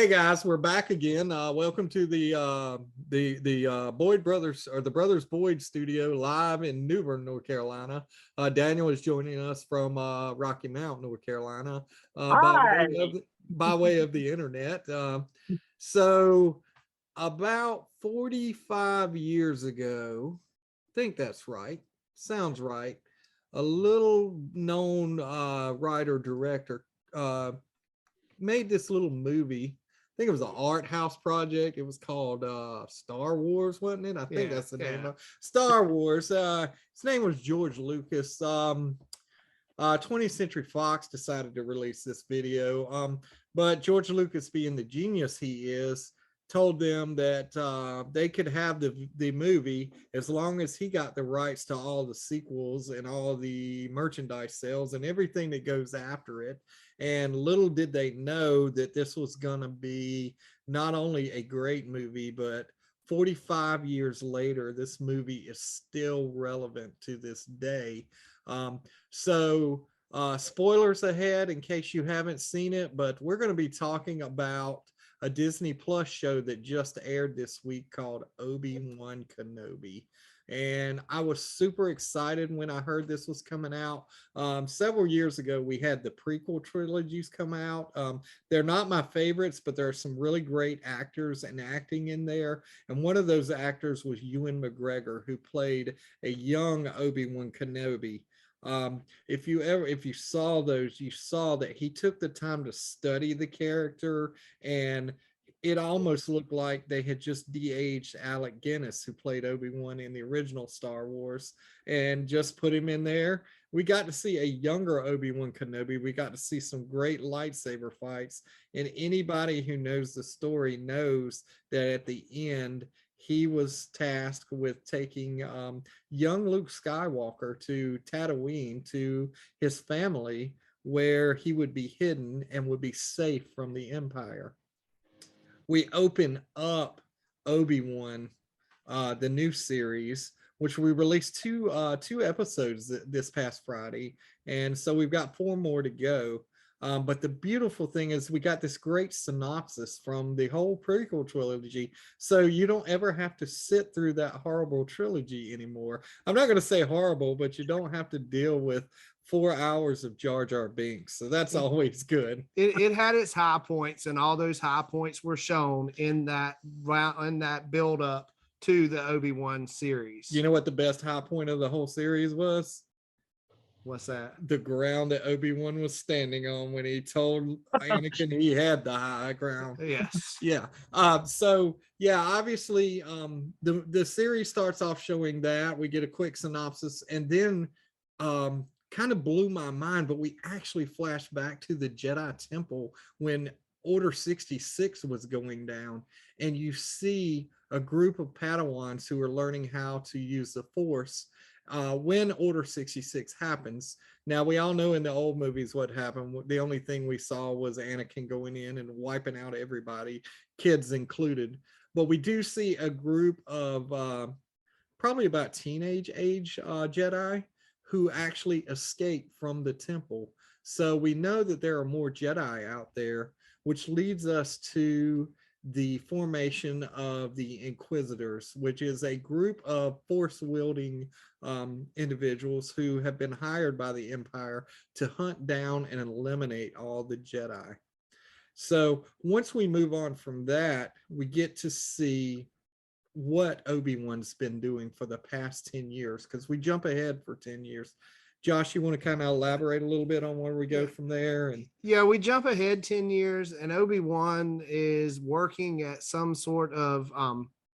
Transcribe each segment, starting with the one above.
Okay, guys, we're back again. Welcome to the Boyd Brothers, or the Brothers Boyd Studio, live in New Bern, North Carolina. Daniel is joining us from Rocky Mount, North Carolina, Hi. by way of the internet. So about 45 years ago, I think that's right. Sounds right. A little known writer director made this little movie. I think it was an art house project. It was called Star Wars, wasn't it? I think that's the name of Star Wars. His name was George Lucas. 20th Century Fox decided to release this video. But George Lucas, being the genius he is, told them that they could have the movie as long as he got the rights to all the sequels and all the merchandise sales and everything that goes after it. And little did they know that this was going to be not only a great movie, but 45 years later, this movie is still relevant to this day. So spoilers ahead in case you haven't seen it, but we're going to be talking about a Disney Plus show that just aired this week called Obi-Wan Kenobi. And I was super excited when I heard this was coming out. Several years ago, we had the prequel trilogies come out. They're not my favorites, but there are some really great actors and acting in there. And one of those actors was Ewan McGregor, who played a young Obi-Wan Kenobi. If you saw those, you saw that he took the time to study the character, and it almost looked like they had just de-aged Alec Guinness, who played Obi-Wan in the original Star Wars, and just put him in there. We got to see a younger Obi-Wan Kenobi. We got to see some great lightsaber fights, and anybody who knows the story knows that at the end, he was tasked with taking young Luke Skywalker to Tatooine, to his family, where he would be hidden and would be safe from the Empire. We open up Obi-Wan, the new series, which we released two episodes this past Friday, and so we've got 4 more to go. But the beautiful thing is we got this great synopsis from the whole prequel trilogy, so you don't ever have to sit through that horrible trilogy anymore. I'm not going to say horrible, but you don't have to deal with 4 hours of Jar Jar Binks, so that's always good. It had its high points, and all those high points were shown in that build up to the Obi-Wan series. You know what the best high point of the whole series was? What's that? The ground that Obi-Wan was standing on when he told Anakin he had the high ground. Yes. Yeah. So yeah, obviously, the series starts off showing that. We get a quick synopsis, and then kind of blew my mind, but we actually flash back to the Jedi Temple when Order 66 was going down, and you see a group of Padawans who are learning how to use the Force when Order 66 happens. Now, we all know in the old movies what happened. The only thing we saw was Anakin going in and wiping out everybody, kids included. But we do see a group of probably about teenage age Jedi who actually escape from the temple. So we know that there are more Jedi out there, which leads us to the formation of the Inquisitors, which is a group of force-wielding individuals who have been hired by the Empire to hunt down and eliminate all the Jedi. So once we move on from that, we get to see what Obi-Wan's been doing for the past 10 years, because we jump ahead for 10 years. Josh, you want to kind of elaborate a little bit on where we go from there? And yeah, we jump ahead 10 years, and Obi-Wan is working at some sort of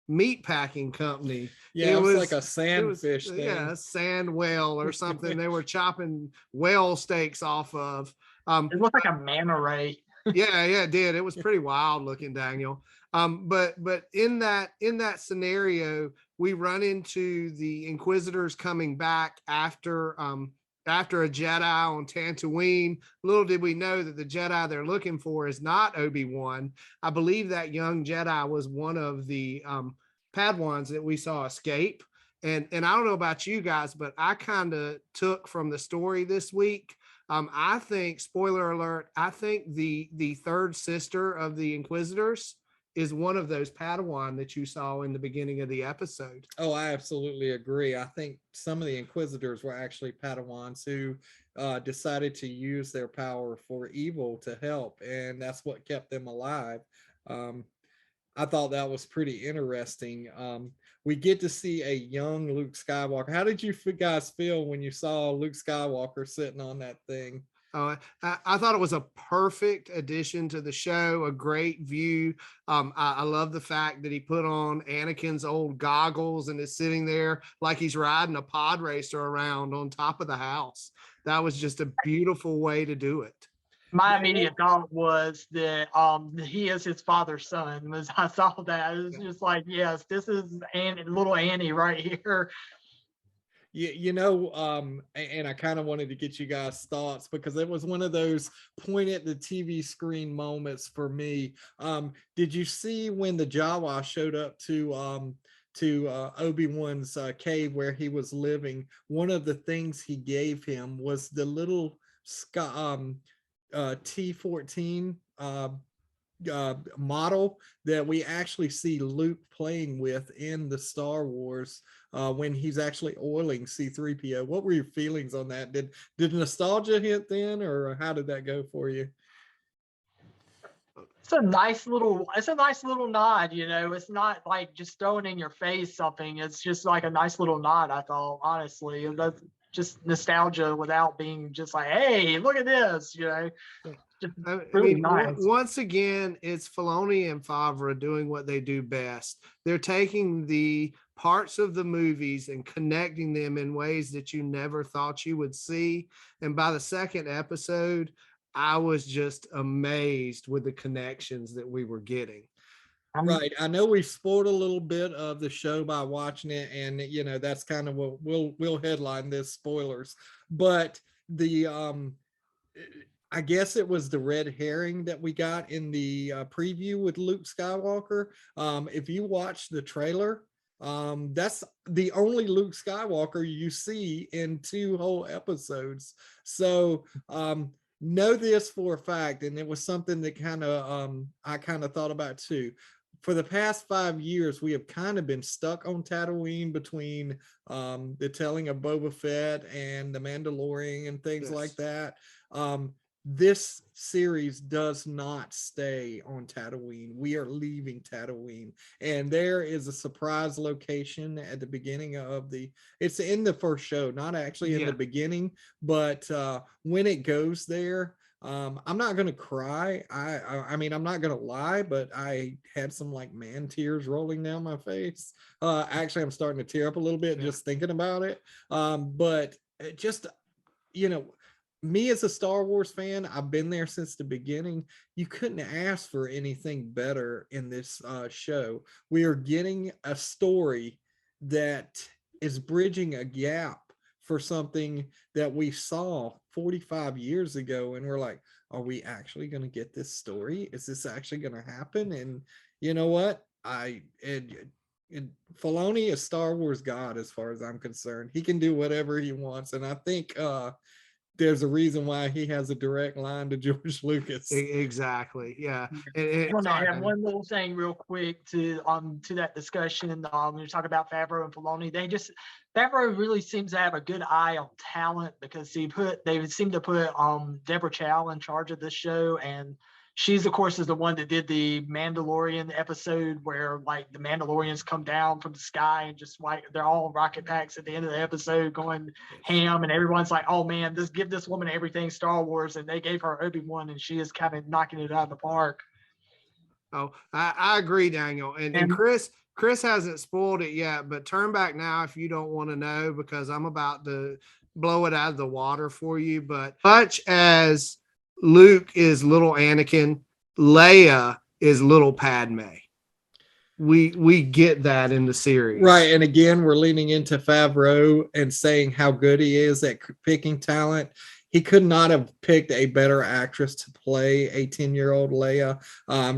meat packing company. Yeah, it was like a sandfish thing. Yeah, a sand whale or something. They were chopping whale steaks off of. It looked like a manta ray. Yeah, it did. It was pretty wild looking, Daniel. But in that scenario, we run into the Inquisitors coming back after a Jedi on Tatooine. Little did we know that the Jedi they're looking for is not Obi-Wan. I believe that young Jedi was one of the Padawans that we saw escape. And I don't know about you guys, but I kind of took from the story this week I think, spoiler alert, I think the third sister of the Inquisitors is one of those Padawan that you saw in the beginning of the episode. Oh, I absolutely agree. I think some of the Inquisitors were actually Padawans who decided to use their power for evil to help, and that's what kept them alive. Um, I thought that was pretty interesting. We get to see a young Luke Skywalker. How did you guys feel when you saw Luke Skywalker sitting on that thing? I thought it was a perfect addition to the show, a great view. I love the fact that he put on Anakin's old goggles and is sitting there like he's riding a pod racer around on top of the house. That was just a beautiful way to do it. My immediate thought was that he is his father's son. Was I saw that, it was just like, yes, this is little Annie right here. And I kind of wanted to get you guys' thoughts because it was one of those point at the TV screen moments for me. Did you see when the Jawa showed up to Obi-Wan's cave where he was living? One of the things he gave him was the little T-14 model that we actually see Luke playing with in the Star Wars when he's actually oiling C-3PO. What were your feelings on that? Did nostalgia hit then, or how did that go for you? It's a nice little nod, you know. It's not like just throwing in your face something. It's just like a nice little nod, I thought, honestly. That's just nostalgia without being just like, hey, look at this, you know. Really nice. Once again, it's Filoni and Favreau doing what they do best. They're taking the parts of the movies and connecting them in ways that you never thought you would see. And by the second episode, I was just amazed with the connections that we were getting. Right. I know we've spoiled a little bit of the show by watching it, and that's kind of what we'll headline this, spoilers. But the I guess it was the red herring that we got in the preview with Luke Skywalker. If you watch the trailer, that's the only Luke Skywalker you see in 2 whole episodes. So know this for a fact, and it was something that I kind of thought about too. For the past 5 years, we have kind of been stuck on Tatooine between the telling of Boba Fett and the Mandalorian and things like that. This series does not stay on Tatooine. We are leaving Tatooine, and there is a surprise location at the beginning of it's in the first show, not actually in the beginning, but when it goes there, I'm not going to cry. I mean, I'm not going to lie, but I had some like man tears rolling down my face. Actually, I'm starting to tear up a little bit just thinking about it. But it just, me as a Star Wars fan, I've been there since the beginning. You couldn't ask for anything better in this show. We are getting a story that is bridging a gap for something that we saw 45 years ago. And we're like, are we actually going to get this story? Is this actually going to happen? And you know what? Filoni is Star Wars God as far as I'm concerned. He can do whatever he wants. And I think there's a reason why he has a direct line to George Lucas. Exactly. Yeah. I want to add one little thing real quick to that discussion. When you talk about Favreau and Filoni, Favreau really seems to have a good eye on talent, because they seem to put Deborah Chow in charge of this show, and she's, of course, is the one that did the Mandalorian episode where like the Mandalorians come down from the sky and just like they're all rocket packs at the end of the episode going ham, and everyone's like, oh man, give this woman everything Star Wars, and they gave her Obi-Wan and she is kind of knocking it out of the park. Oh, I agree, Daniel. And Chris hasn't spoiled it yet, but turn back now if you don't want to know, because I'm about to blow it out of the water for you. But much as Luke is little Anakin, Leia is little Padme. We get that in the series. Right. And again, we're leaning into Favreau and saying how good he is at picking talent. He could not have picked a better actress to play a 10-year-old Leia.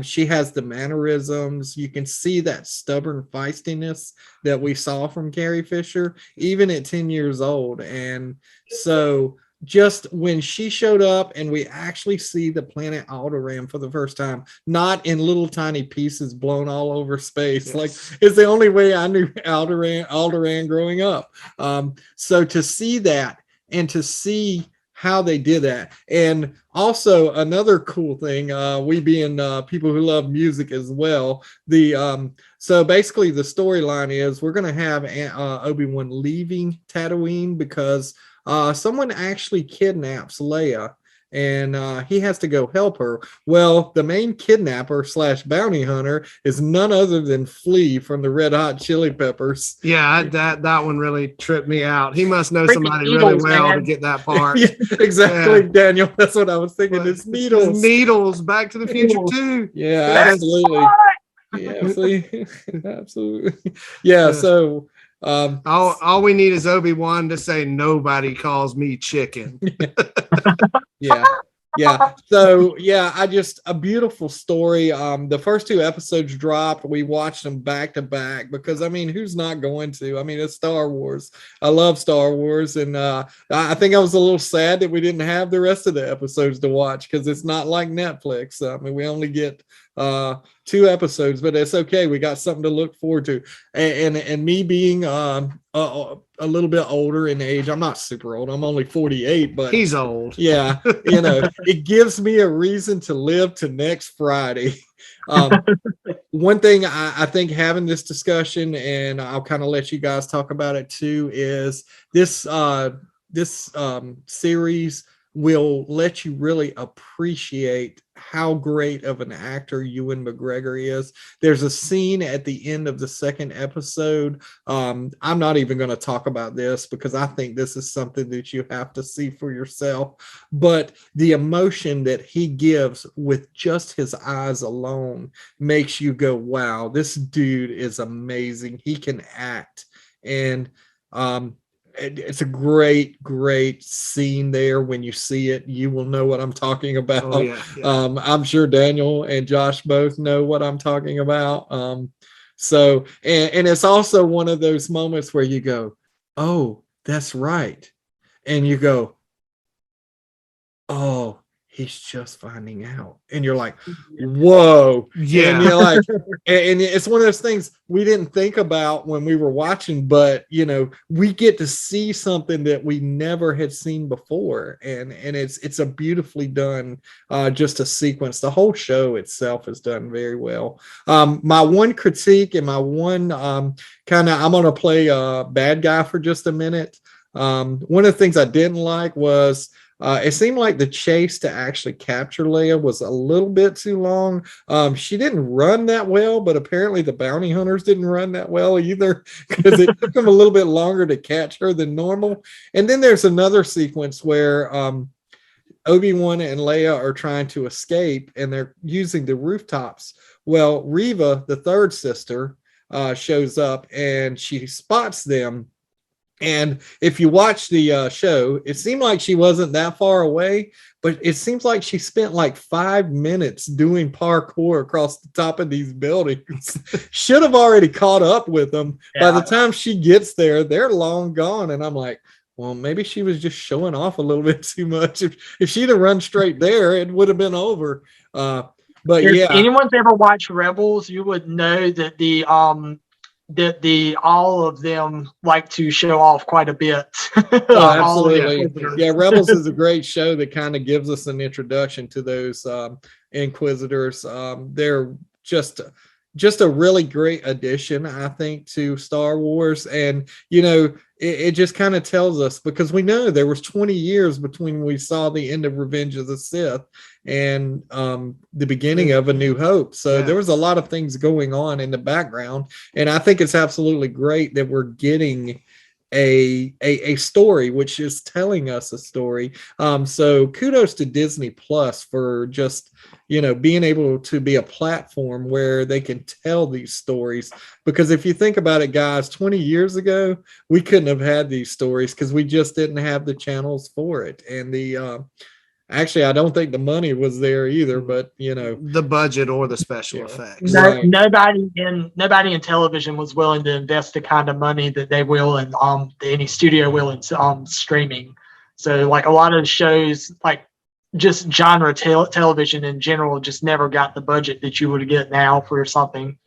She has the mannerisms. You can see that stubborn feistiness that we saw from Carrie Fisher, even at 10 years old. And so just when she showed up and we actually see the planet Alderaan for the first time, not in little tiny pieces blown all over space. Yes. Like, it's the only way I knew Alderaan growing up. So to see that and to see how they did that. And also another cool thing, we being people who love music as well, so basically the storyline is we're going to have Obi-Wan leaving Tatooine because someone actually kidnaps Leia, and he has to go help her. Well, the main kidnapper / bounty hunter is none other than Flea from the Red Hot Chili Peppers. Yeah, that one really tripped me out. He must know Freaking somebody Needles, really well to man. get that part. Yeah, exactly, Yeah. Daniel. That's what I was thinking. But It's Needles. Needles, Back to the Future Needles. too. Yeah, That's absolutely. Yeah, absolutely. Absolutely. Yeah, Yeah. so All we need is Obi-Wan to say nobody calls me chicken. yeah. So yeah, a beautiful story. The first 2 episodes dropped. We watched them back to back because I mean, who's not going to? I mean, it's Star Wars. I love Star Wars, and I think I was a little sad that we didn't have the rest of the episodes to watch because it's not like Netflix. I mean, we only get 2 episodes, but it's okay. We got something to look forward to. And me being a little bit older in age, I'm not super old. I'm only 48, but He's old. yeah, it gives me a reason to live to next Friday. One thing I think having this discussion, and I'll kind of let you guys talk about it too, is this series will let you really appreciate how great of an actor Ewan McGregor is. There's a scene at the end of the 2nd episode. I'm not even going to talk about this because I think this is something that you have to see for yourself. But the emotion that he gives with just his eyes alone makes you go, wow, this dude is amazing. He can act. And it's a great scene there. When you see it, you will know what I'm talking about. Oh, yeah. I'm sure Daniel and Josh both know what I'm talking about. So and it's also one of those moments where you go, oh, that's right. And you go, oh, he's just finding out. And you're like, whoa. Yeah. And you're like, and it's one of those things we didn't think about when we were watching, but we get to see something that we never had seen before. And it's a beautifully done just a sequence. The whole show itself is done very well. My one critique and my one I'm gonna play a bad guy for just a minute. One of the things I didn't like was it seemed like the chase to actually capture Leia was a little bit too long. She didn't run that well, but apparently the bounty hunters didn't run that well either because it took them a little bit longer to catch her than normal. And then there's another sequence where Obi-Wan and Leia are trying to escape and they're using the rooftops. Well, Reva, the third sister, shows up and she spots them. And if you watch the show, it seemed like she wasn't that far away, but it seems like she spent like 5 minutes doing parkour across the top of these buildings. Should have already caught up with them. Yeah. By the time she gets there, they're long gone. And I'm like, well, maybe she was just showing off a little bit too much. If she'd have run straight there, it would have been over. But if anyone's ever watched Rebels, you would know that all of them like to show off quite a bit. Oh, absolutely. Yeah, Rebels is a great show that kind of gives us an introduction to those Inquisitors. They're just a really great addition, I think, to Star Wars. And it just kind of tells us, because we know there was 20 years between when we saw the end of Revenge of the Sith and the beginning of A New Hope. So there was a lot of things going on in the background. And I think it's absolutely great that we're getting a story, which is telling us a story. So kudos to Disney Plus for just being able to be a platform where they can tell these stories. Because if you think about it, guys, 20 years ago we couldn't have had these stories because we just didn't have the channels for it. And actually, I don't think the money was there either, but the budget or the special effects. Nobody in television was willing to invest the kind of money that they will, and any studio will in streaming. So like a lot of shows, like just genre television in general, just never got the budget that you would get now for something.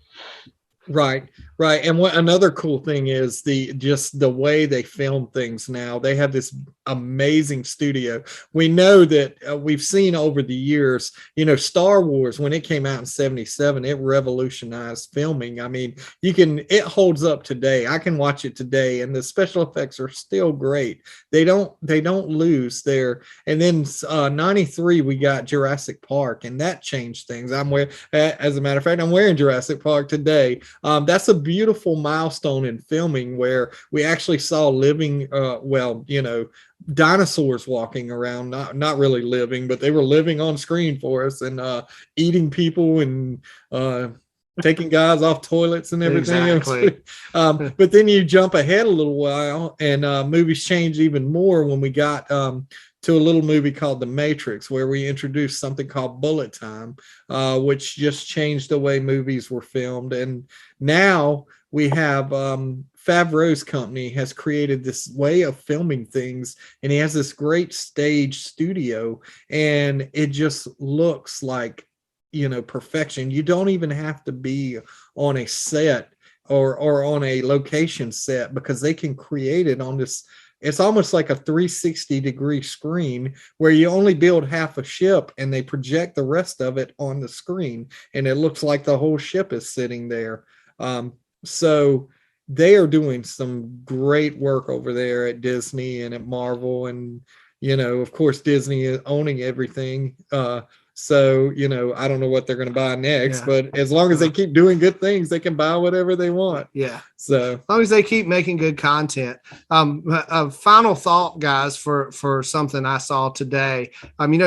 Right, right. And what another cool thing is just the way they film things now. They have this amazing studio. We know that we've seen over the years, Star Wars, when it came out in 77, it revolutionized filming. I mean, it holds up today. I can watch it today and the special effects are still great. They don't lose their, and then 93, we got Jurassic Park, and that changed things. As a matter of fact, I'm wearing Jurassic Park today. That's a beautiful milestone in filming where we actually saw living, dinosaurs walking around, not really living, but they were living on screen for us and eating people and taking guys off toilets and everything. Exactly. But then you jump ahead a little while and movies changed even more when we got to a little movie called The Matrix, where we introduced something called bullet time, which just changed the way movies were filmed. And now we have Favreau's company has created this way of filming things, and he has this great stage studio, and it just looks like, perfection. You don't even have to be on a set or on a location set, because they can create it on this. It's almost like a 360-degree screen where you only build half a ship and they project the rest of it on the screen, and it looks like the whole ship is sitting there. So they are doing some great work over there at Disney and at Marvel, and of course Disney is owning everything. So, I don't know what they're going to buy next, but as long as they keep doing good things, they can buy whatever they want. Yeah. So as long as they keep making good content. A final thought, guys, for something I saw today.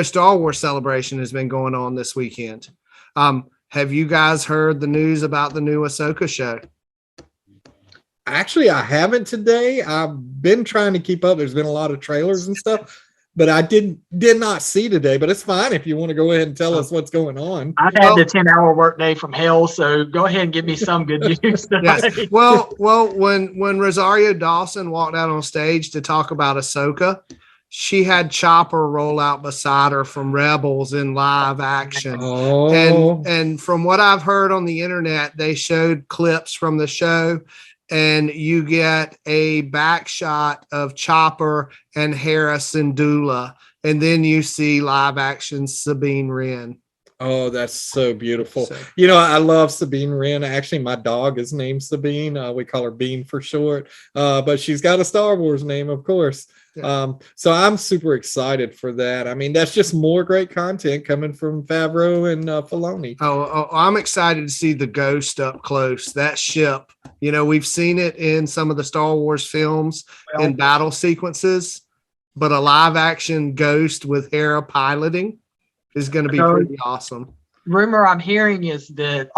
Star Wars Celebration has been going on this weekend. Have you guys heard the news about the new Ahsoka show? Actually, I haven't today. I've been trying to keep up. There's been a lot of trailers and stuff, but I did not see today. But it's fine if you want to go ahead and tell us what's going on. I've had the 10-hour workday from hell, so go ahead and give me some good news. Yes. Well, when Rosario Dawson walked out on stage to talk about Ahsoka, she had Chopper roll out beside her from Rebels in live action. Oh. And from what I've heard on the internet, they showed clips from the show, and you get a back shot of Chopper and Hera Syndulla, and then you see live action Sabine Wren. Oh, that's so beautiful. So, I love Sabine Wren. Actually, my dog is named Sabine. We call her Bean for short, but she's got a Star Wars name, of course. Yeah. So I'm super excited for that. I mean, that's just more great content coming from Favreau and Filoni. Oh, I'm excited to see the Ghost up close. That ship, we've seen it in some of the Star Wars films in battle sequences, but a live action Ghost with Hera piloting is going to be pretty awesome. Rumor I'm hearing is that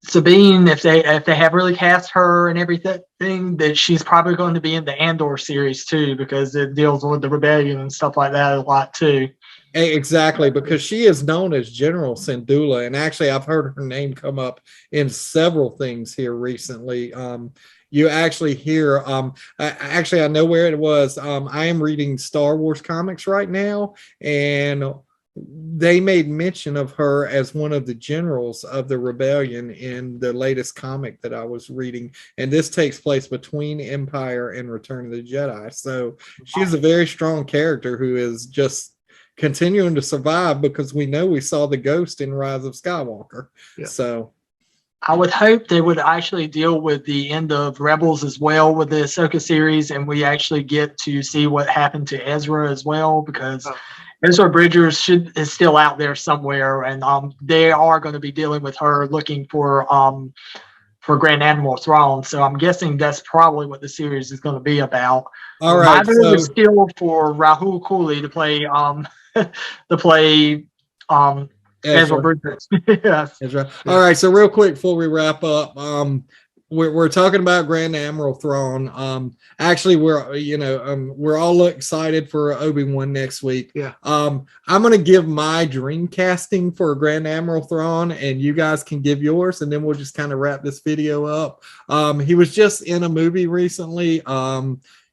Sabine, if they have really cast her and everything, that she's probably going to be in the Andor series too, because it deals with the rebellion and stuff like that a lot too. Exactly, because she is known as General Syndulla, and actually I've heard her name come up in several things here recently. You actually hear, I know where it was. I am reading Star Wars comics right now, and they made mention of her as one of the generals of the rebellion in the latest comic that I was reading. And this takes place between Empire and Return of the Jedi. So she's a very strong character who is just continuing to survive, because we know we saw the Ghost in Rise of Skywalker. Yeah. So I would hope they would actually deal with the end of Rebels as well with the Ahsoka series, and we actually get to see what happened to Ezra as well, because Ezra Bridgers is still out there somewhere, and they are going to be dealing with her looking for Grand Admiral Thrawn. So I'm guessing that's probably what the series is going to be about. All right. My vote is still for Rahul Kohli to play Ezra Bridgers. Yes. Ezra. All right. So real quick before we wrap up, we're talking about Grand Admiral Thrawn. Actually, we're all excited for Obi-Wan next week. Yeah. I'm gonna give my dream casting for Grand Admiral Thrawn, and you guys can give yours, and then we'll just kind of wrap this video up. He was just in a movie recently.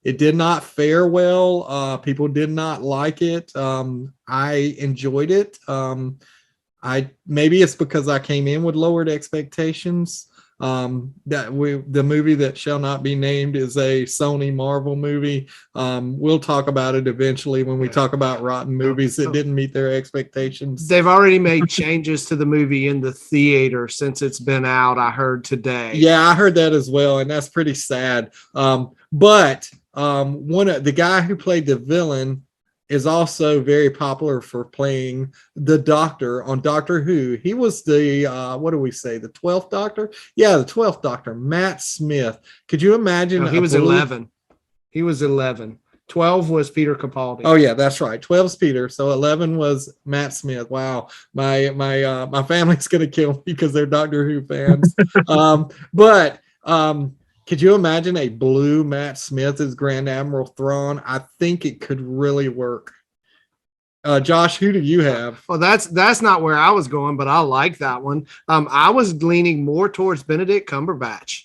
It did not fare well. People did not like it. I enjoyed it. I maybe it's because I came in with lowered expectations. The movie that shall not be named is a Sony Marvel movie. We'll talk about it eventually when we talk about rotten movies that didn't meet their expectations. They've already made changes to the movie in the theater since it's been out, I heard today. Yeah, I heard that as well, and that's pretty sad. But one of the guy who played the villain is also very popular for playing the Doctor on Doctor Who. He was the what do we say, the 12th Doctor? Yeah, the 12th Doctor, Matt Smith. Could you imagine? No, he was 11. He was 11. 12 was Peter Capaldi. Oh yeah, that's right. 12's Peter. So 11 was Matt Smith. Wow, my family's gonna kill me because they're Doctor Who fans. But could you imagine a blue Matt Smith as Grand Admiral Thrawn? I think it could really work. Josh, who do you have? Well, that's not where I was going, but I like that one. I was leaning more towards Benedict Cumberbatch.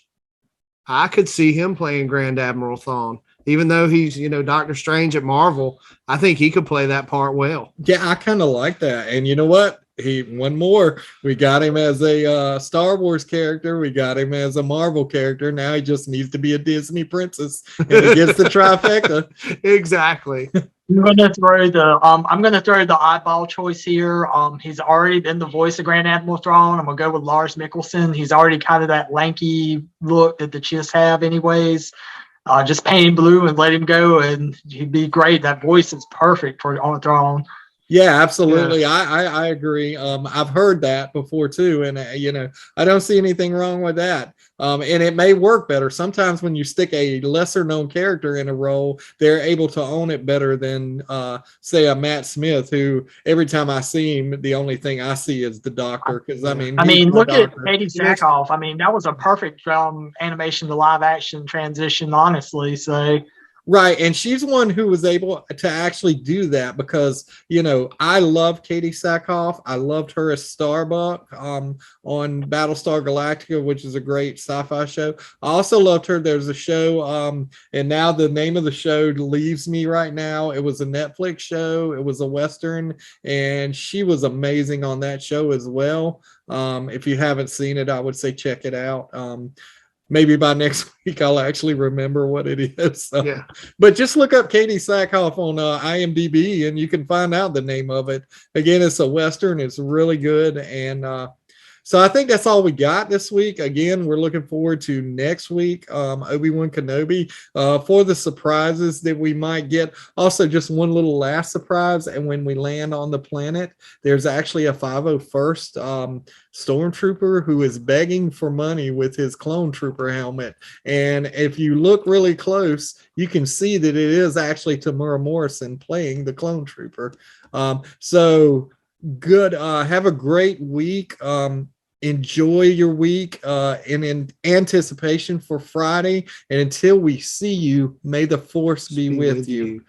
I could see him playing Grand Admiral Thrawn, even though he's, Doctor Strange at Marvel. I think he could play that part well. Yeah, I kind of like that. And you know what? One more. We got him as a Star Wars character. We got him as a Marvel character. Now he just needs to be a Disney princess, and he gets the trifecta. Exactly. I'm gonna throw the oddball choice here. He's already been the voice of Grand Admiral Thrawn. I'm gonna go with Lars Mikkelsen. He's already kind of that lanky look that the Chiss have, anyways. Just paint him blue and let him go, and he'd be great. That voice is perfect for on Thrawn. Yeah, absolutely. Yeah. I agree. I've heard that before too, and I don't see anything wrong with that. And it may work better. Sometimes when you stick a lesser known character in a role, they're able to own it better than say a Matt Smith, who every time I see him, the only thing I see is the Doctor. Because I mean, look at Katie Sackhoff. I mean, that was a perfect animation to live action transition, honestly. So. Right. And she's one who was able to actually do that because, I love Katie Sackhoff. I loved her as Starbuck on Battlestar Galactica, which is a great sci-fi show. I also loved her. There's a show, and now the name of the show leaves me right now. It was a Netflix show. It was a Western, and she was amazing on that show as well. If you haven't seen it, I would say check it out. Maybe by next week I'll actually remember what it is. So. Yeah. But just look up Katie Sackhoff on IMDb and you can find out the name of it. Again, it's a Western. It's really good. And so I think that's all we got this week. Again, we're looking forward to next week, Obi-Wan Kenobi, for the surprises that we might get. Also, just one little last surprise. And when we land on the planet, there's actually a 501st Stormtrooper who is begging for money with his clone trooper helmet. And if you look really close, you can see that it is actually Tamura Morrison playing the clone trooper. So good. Have a great week. Enjoy your week in anticipation for Friday. And until we see you, may the force be with you.